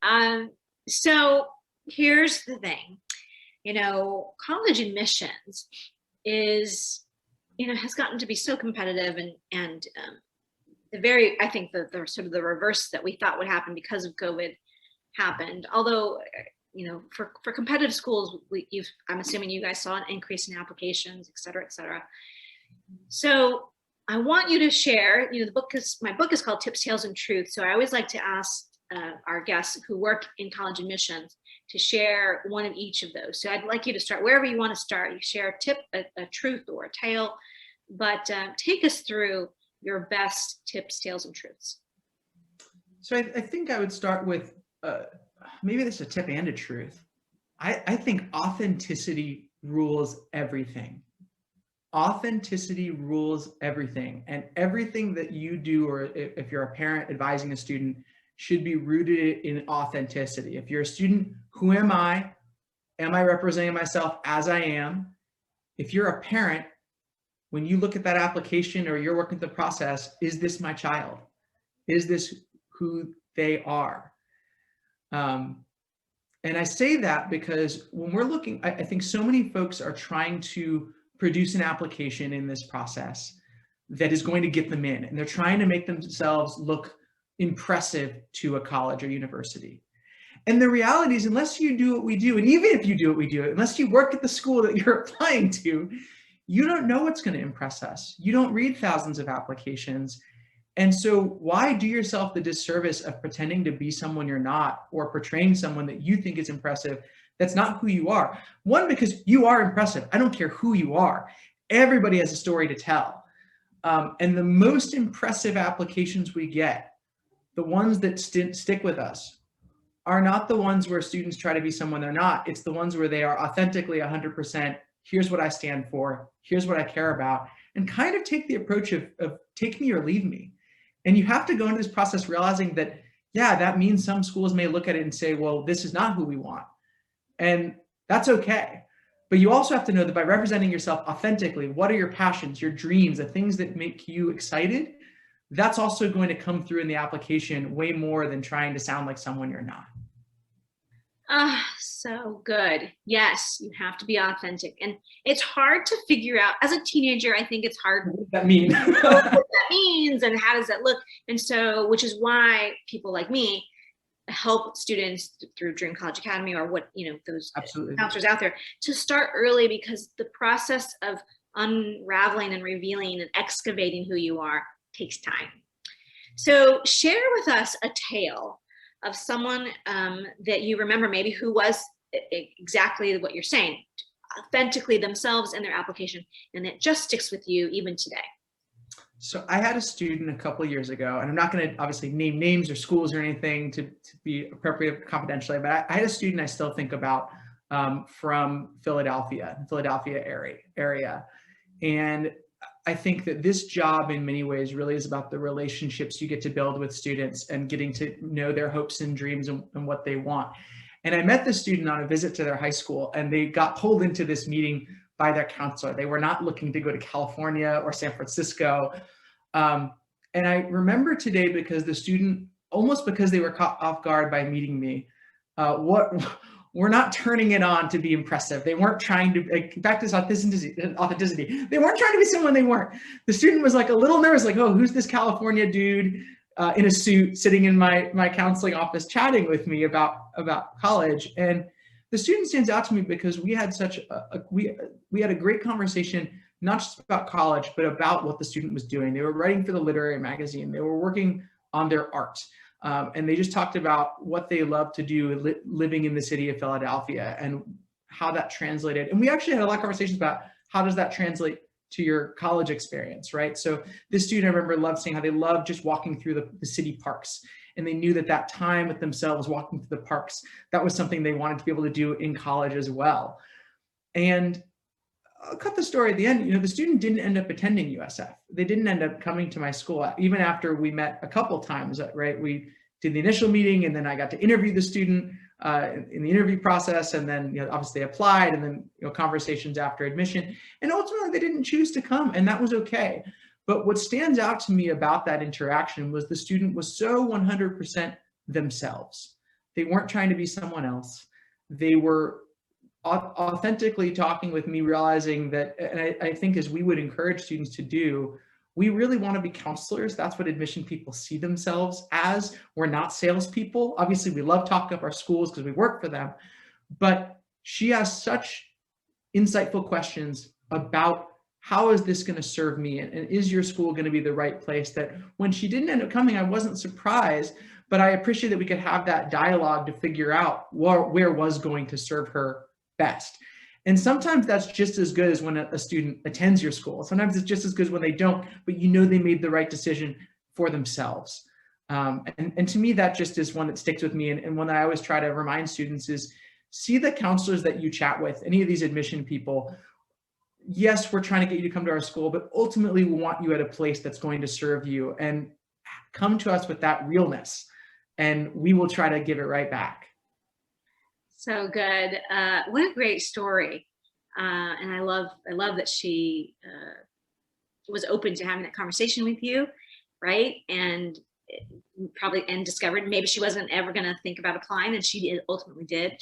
Um, so here's the thing, college admissions is, has gotten to be so competitive and I think the sort of the reverse that we thought would happen because of COVID happened. Although, for competitive schools, I'm assuming you guys saw an increase in applications, et cetera, et cetera. So I want you to share, my book is called Tips, Tales, and Truth. So I always like to ask our guests who work in college admissions to share one of each of those. So I'd like you to start wherever you want to start. You share a tip, a truth, or a tale, but take us through your best tips, tales, and truths. So I think I would start with, maybe this is a tip and a truth. I think authenticity rules everything. Authenticity rules everything, and everything that you do, or if you're a parent advising a student, should be rooted in authenticity. If you're a student, who am I? Am I representing myself as I am? If you're a parent, when you look at that application or you're working the process, is this my child? Is this who they are? And I say that because when we're looking, I think so many folks are trying to produce an application in this process that is going to get them in, and they're trying to make themselves look impressive to a college or university. And the reality is, unless you do what we do, and even if you do what we do, unless you work at the school that you're applying to, you don't know what's going to impress us. You don't read thousands of applications. And so why do yourself the disservice of pretending to be someone you're not, or portraying someone that you think is impressive that's not who you are? One, because you are impressive. I don't care who you are. Everybody has a story to tell. And the most impressive applications we get, the ones that stick with us, are not the ones where students try to be someone they're not. It's the ones where they are authentically 100%, here's what I stand for, here's what I care about, and kind of take the approach of take me or leave me. And you have to go into this process realizing that, yeah, that means some schools may look at it and say, well, this is not who we want. And that's okay. But you also have to know that by representing yourself authentically, what are your passions, your dreams, the things that make you excited? That's also going to come through in the application way more than trying to sound like someone you're not. So good. Yes, you have to be authentic. And it's hard to figure out, as a teenager, I think it's hard. What does that mean? What that means and how does that look? And so, which is why people like me help students through Dream College Academy, or those Absolutely. counselors out there, to start early, because the process of unraveling and revealing and excavating who you are takes time. So share with us a tale of someone that you remember, maybe who was exactly what you're saying, authentically themselves in their application, and that just sticks with you even today. So I had a student a couple of years ago, and I'm not going to obviously name names or schools or anything to be appropriate confidentially, but I had a student I still think about from Philadelphia area. And I think that this job in many ways really is about the relationships you get to build with students and getting to know their hopes and dreams and what they want. And I met this student on a visit to their high school, and they got pulled into this meeting by their counselor. They were not looking to go to California or San Francisco. And I remember today because the student, almost because they were caught off guard by meeting me, we're not turning it on to be impressive. They weren't trying to, back to this authenticity. They weren't trying to be someone they weren't. The student was like a little nervous, like, oh, who's this California dude in a suit sitting in my counseling office chatting with me about college? And the student stands out to me because we had we had a great conversation, not just about college, but about what the student was doing. They were writing for the literary magazine. They were working on their art. And they just talked about what they love to do living in the city of Philadelphia and how that translated. And we actually had a lot of conversations about how does that translate to your college experience, right? So this student, I remember, loved saying how they loved just walking through the city parks. And they knew that time with themselves walking through the parks, that was something they wanted to be able to do in college as well. And I'll cut the story at the end. The student didn't end up attending USF. They didn't end up coming to my school, even after we met a couple times, right? We did the initial meeting, and then I got to interview the student in the interview process, and then obviously they applied, and then conversations after admission. And ultimately, they didn't choose to come, and that was okay. But what stands out to me about that interaction was the student was so 100% themselves. They weren't trying to be someone else. They were authentically talking with me, realizing that, and I think as we would encourage students to do, we really want to be counselors. That's what admission people see themselves as. We're not salespeople. Obviously, we love talking up our schools because we work for them, but she has such insightful questions about how is this going to serve me, and is your school going to be the right place, that when she didn't end up coming, I wasn't surprised, but I appreciate that we could have that dialogue to figure out where was going to serve her best. And sometimes that's just as good as when a student attends your school. Sometimes it's just as good as when they don't, but you know they made the right decision for themselves. And to me, that just is one that sticks with me, and one that I always try to remind students is, see the counselors that you chat with, any of these admission people. Yes, we're trying to get you to come to our school, but ultimately we want you at a place that's going to serve you, and come to us with that realness, and we will try to give it right back. So good. What a great story. And I love that she was open to having that conversation with you, right? And probably, and discovered maybe she wasn't ever going to think about applying, and she ultimately did.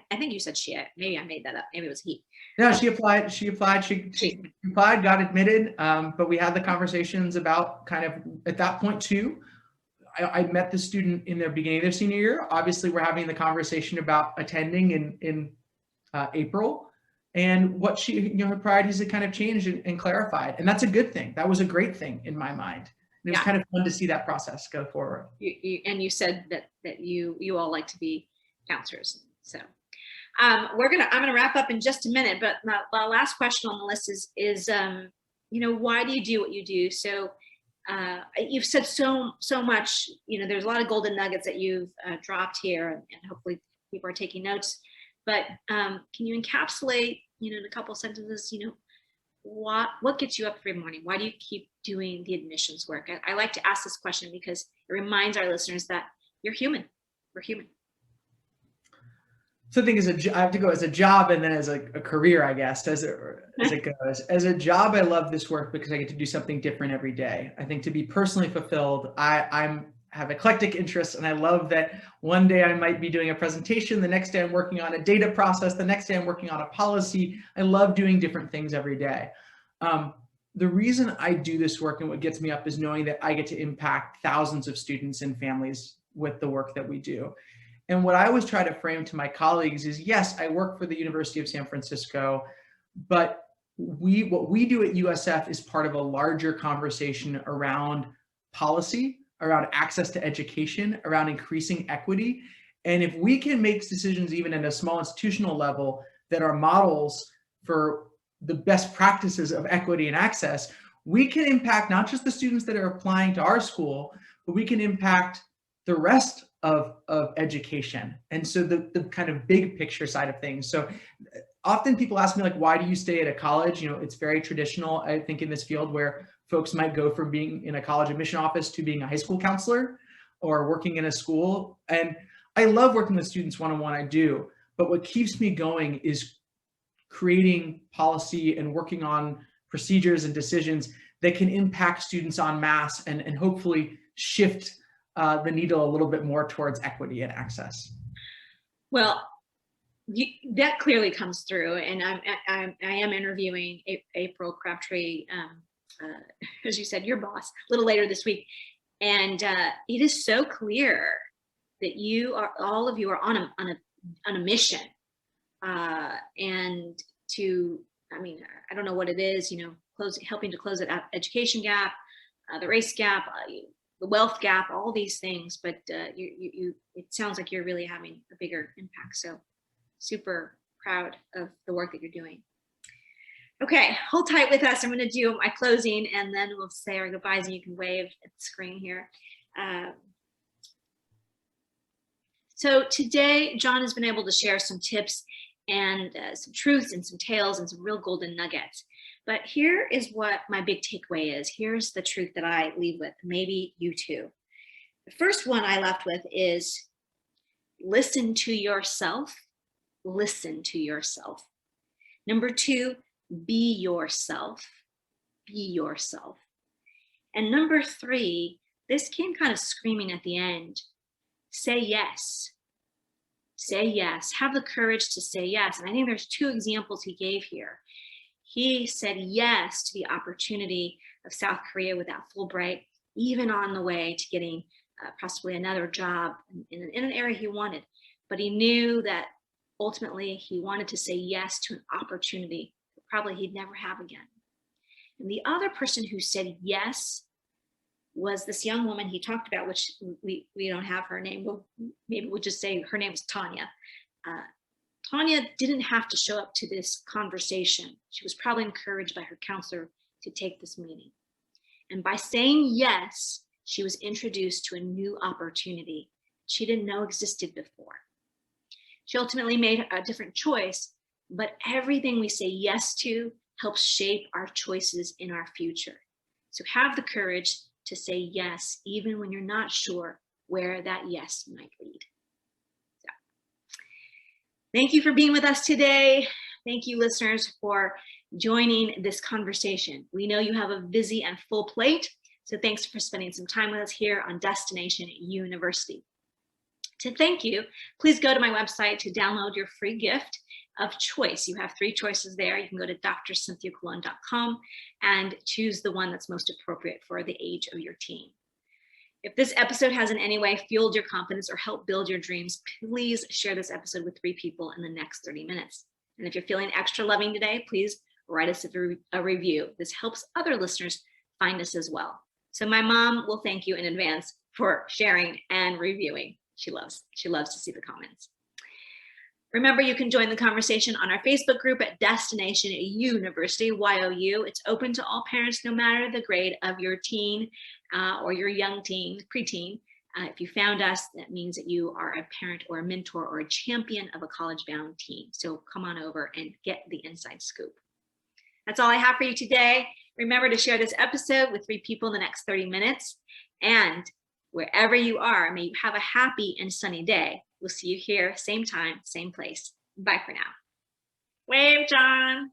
I think you said maybe I made that up. Maybe it was he. No, she applied, she applied, got admitted. But we had the conversations about kind of at that point too. I met the student in the beginning of their senior year. Obviously, we're having the conversation about attending in April, and what she, her priorities had kind of changed and clarified, and that's a good thing. That was a great thing in my mind. And it was kind of fun to see that process go forward. You said that you all like to be counselors. So I'm gonna wrap up in just a minute, but my last question on the list is why do you do what you do? So you've said so much. There's a lot of golden nuggets that you've dropped here, and hopefully people are taking notes. But can you encapsulate, in a couple sentences, what gets you up every morning? Why do you keep doing the admissions work? I like to ask this question because it reminds our listeners that you're human. We're human. So I think I have to go as a job and then as a career, I guess, as it goes. As a job, I love this work because I get to do something different every day. I think to be personally fulfilled, I have eclectic interests, and I love that one day I might be doing a presentation, the next day I'm working on a data process, the next day I'm working on a policy. I love doing different things every day. The reason I do this work and what gets me up is knowing that I get to impact thousands of students and families with the work that we do. And what I always try to frame to my colleagues is, yes, I work for the University of San Francisco, but what we do at USF is part of a larger conversation around policy, around access to education, around increasing equity. And if we can make decisions even at a small institutional level that are models for the best practices of equity and access, we can impact not just the students that are applying to our school, but we can impact the rest of education. And so the kind of big picture side of things. So often people ask me, like, why do you stay at a college? It's very traditional, I think, in this field, where folks might go from being in a college admission office to being a high school counselor or working in a school. And I love working with students one-on-one, I do. But what keeps me going is creating policy and working on procedures and decisions that can impact students en masse and hopefully shift the needle a little bit more towards equity and access. Well, that clearly comes through, and I am interviewing April Crabtree, as you said, your boss, a little later this week, and it is so clear that all of you are on a mission, and I don't know what it is, helping to close that education gap, the race gap, the wealth gap, all these things, but it sounds like you're really having a bigger impact. So super proud of the work that you're doing. Okay, hold tight with us. I'm going to do my closing, and then we'll say our goodbyes, and you can wave at the screen here. So today, Jon has been able to share some tips and some truths and some tales and some real golden nuggets. But here is what my big takeaway is. Here's the truth that I leave with, maybe you too. The first one I left with is listen to yourself. Listen to yourself. Number 2, be yourself. Be yourself. And number 3, this came kind of screaming at the end. Say yes. Say yes. Have the courage to say yes. And I think there's two examples he gave here. He said yes to the opportunity of South Korea without Fulbright, even on the way to getting possibly another job in an area he wanted. But he knew that ultimately he wanted to say yes to an opportunity that probably he'd never have again. And the other person who said yes was this young woman he talked about, which we don't have her name, but maybe we'll just say her name is Tanya. Tanya didn't have to show up to this conversation. She was probably encouraged by her counselor to take this meeting. And by saying yes, she was introduced to a new opportunity she didn't know existed before. She ultimately made a different choice, but everything we say yes to helps shape our choices in our future. So have the courage to say yes, even when you're not sure where that yes might lead. So, thank you for being with us today. Thank you, listeners, for joining this conversation. We know you have a busy and full plate, so thanks for spending some time with us here on Destination University. To thank you, please go to my website to download your free gift of choice. You have 3 choices there. You can go to drcynthiacolon.com and choose the one that's most appropriate for the age of your teen. If this episode has in any way fueled your confidence or helped build your dreams, please share this episode with 3 people in the next 30 minutes. And if you're feeling extra loving today, please write us a review. This helps other listeners find us as well. So my mom will thank you in advance for sharing and reviewing. She loves to see the comments. Remember, you can join the conversation on our Facebook group at Destination University, YOU. It's open to all parents, no matter the grade of your teen or your young teen, preteen. If you found us, that means that you are a parent or a mentor or a champion of a college-bound teen. So come on over and get the inside scoop. That's all I have for you today. Remember to share this episode with 3 people in the next 30 minutes. And wherever you are, may you have a happy and sunny day. We'll see you here, same time, same place. Bye for now. Wave, John.